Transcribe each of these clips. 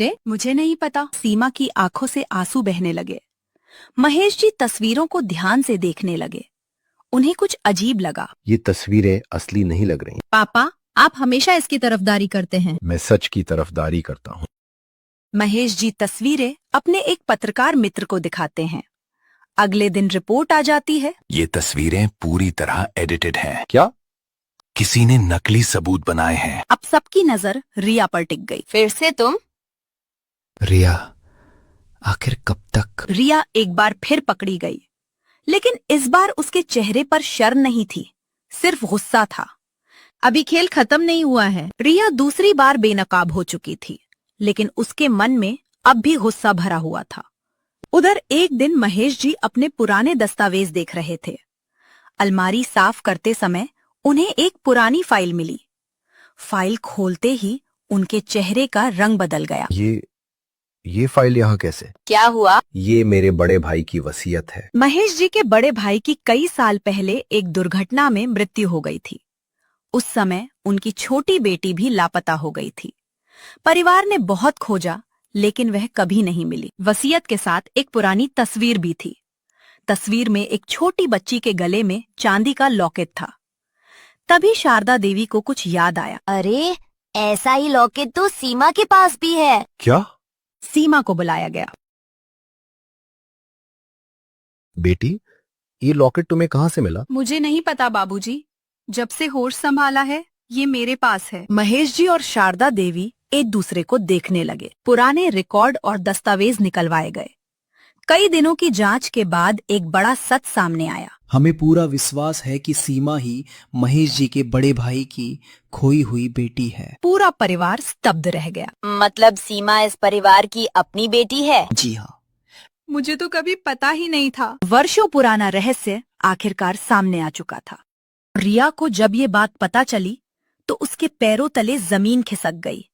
बेटे, मुझे नहीं पता। सीमा की आंखों से आंसू बहने लगे। महेश जी तस्वीरों को ध्यान से देखने लगे। उन्हें कुछ अजीब लगा। ये तस्वीरें असली नहीं लग रही। पापा, आप हमेशा इसकी तरफदारी करते हैं। मैं सच की तरफदारी करता हूँ। महेश जी तस्वीरें अपने एक पत्रकार मित्र को दिखाते हैं। अगले दिन रिपोर्ट आ जाती है। ये तस्वीरें पूरी तरह एडिटेड हैं। क्या? किसी ने नकली सबूत बनाए हैं। अब सबकी नजर रिया पर टिक गई। फिर से तुम? रिया, आखिर कब तक? रिया एक बार फिर पकड़ी गई, लेकिन इस बार उसके चेहरे पर शर्म नहीं थी, सिर्फ गुस्सा था। अभी खेल खत्म नहीं हुआ है। रिया दूसरी बार बेनकाब हो चुकी थी, लेकिन उसके मन में अब भी गुस्सा भरा हुआ था। उधर एक दिन महेश जी अपने पुराने दस्तावेज देख रहे थे। अलमारी साफ करते समय उन्हें एक पुरानी फाइल मिली। फाइल खोलते ही उनके चेहरे का रंग बदल गया। ये फाइल यहाँ कैसे? क्या हुआ? ये मेरे बड़े भाई की वसीयत है। महेश जी के बड़े भाई की कई साल पहले एक दुर्घटना में मृत्यु हो गई थी। उस समय उनकी छोटी बेटी भी लापता हो गई थी। परिवार ने बहुत खोजा, लेकिन वह कभी नहीं मिली। वसीयत के साथ एक पुरानी तस्वीर भी थी। तस्वीर में एक छोटी बच्ची के गले में चांदी का लॉकेट था। तभी शारदा देवी को कुछ याद आया। अरे, ऐसा ही लॉकेट तो सीमा के पास भी है। क्या? सीमा को बुलाया गया। बेटी, ये लॉकेट तुम्हें कहाँ से मिला? मुझे नहीं पता बाबूजी, जब से होश संभाला है ये मेरे पास है। महेश जी और शारदा देवी एक दूसरे को देखने लगे। पुराने रिकॉर्ड और दस्तावेज निकलवाए गए। कई दिनों की जांच के बाद एक बड़ा सच सामने आया। हमें पूरा विश्वास है कि सीमा ही महेश जी के बड़े भाई की खोई हुई बेटी है। पूरा परिवार स्तब्ध रह गया। मतलब सीमा इस परिवार की अपनी बेटी है? जी हाँ। मुझे तो कभी पता ही नहीं था। वर्षों पुराना रहस्य आखिरकार सामने आ चुका था। रिया को जब ये बात पता चली तो उसके पैरों तले जमीन खिसक गई।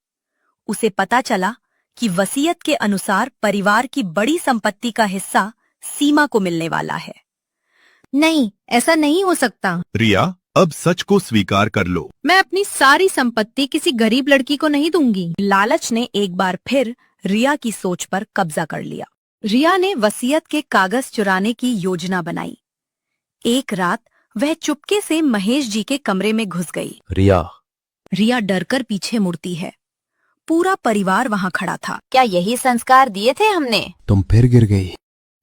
उसे पता चला कि वसीयत के अनुसार परिवार की बड़ी संपत्ति का हिस्सा सीमा को मिलने वाला है। नहीं, ऐसा नहीं हो सकता। रिया, अब सच को स्वीकार कर लो। मैं अपनी सारी संपत्ति किसी गरीब लड़की को नहीं दूंगी। लालच ने एक बार फिर रिया की सोच पर कब्जा कर लिया। रिया ने वसीयत के कागज चुराने की योजना बनाई। एक रात वह चुपके से महेश जी के कमरे में घुस गई। रिया डरकर पीछे मुड़ती है। पूरा परिवार वहां खड़ा था। क्या यही संस्कार दिए थे हमने? तुम फिर गिर गई।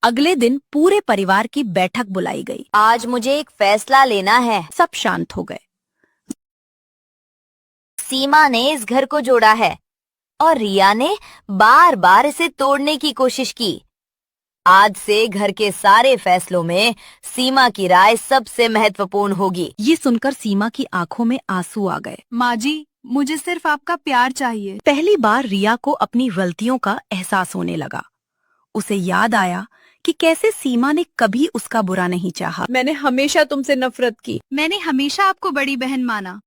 अगले दिन पूरे परिवार की बैठक बुलाई गई। आज मुझे एक फैसला लेना है। सब शांत हो गए। सीमा ने इस घर को जोड़ा है और रिया ने बार बार इसे तोड़ने की कोशिश की। आज से घर के सारे फैसलों में सीमा की राय सबसे महत्वपूर्ण होगी। ये सुनकर सीमा की आंखों में आंसू आ गए। माँ जी, मुझे सिर्फ आपका प्यार चाहिए। पहली बार रिया को अपनी गलतियों का एहसास होने लगा। उसे याद आया कि कैसे सीमा ने कभी उसका बुरा नहीं चाहा। मैंने हमेशा तुमसे नफरत की। मैंने हमेशा आपको बड़ी बहन माना।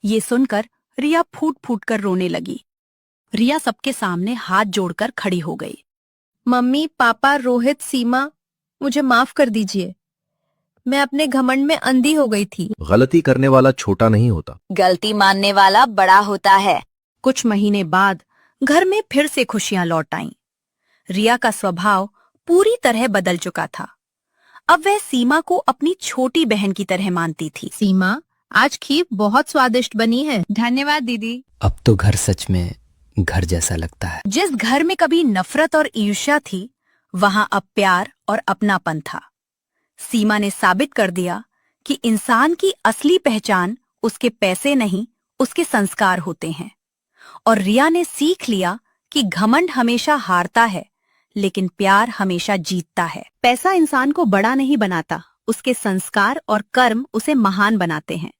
ये सुनकर रिया फूट फूट कर रोने लगी। रिया सबके सामने हाथ जोड़कर खड़ी हो गई। मम्मी, पापा, रोहित, सीमा, मुझे माफ कर दीजिए। मैं अपने घमंड में अंधी हो गई थी। गलती करने वाला छोटा नहीं होता, गलती मानने वाला बड़ा होता है। कुछ महीने बाद घर में फिर से खुशियां लौट आईं। रिया का स्वभाव पूरी तरह बदल चुका था। अब वह सीमा को अपनी छोटी बहन की तरह मानती थी। सीमा, आज खीर बहुत स्वादिष्ट बनी है। धन्यवाद दीदी। अब तो घर सच में घर जैसा लगता है। जिस घर में कभी नफरत और ईर्ष्या थी, वहां अब प्यार और अपनापन था। सीमा ने साबित कर दिया कि इंसान की असली पहचान उसके पैसे नहीं, उसके संस्कार होते हैं। और रिया ने सीख लिया कि घमंड हमेशा हारता है, लेकिन प्यार हमेशा जीतता है। पैसा इंसान को बड़ा नहीं बनाता, उसके संस्कार और कर्म उसे महान बनाते हैं।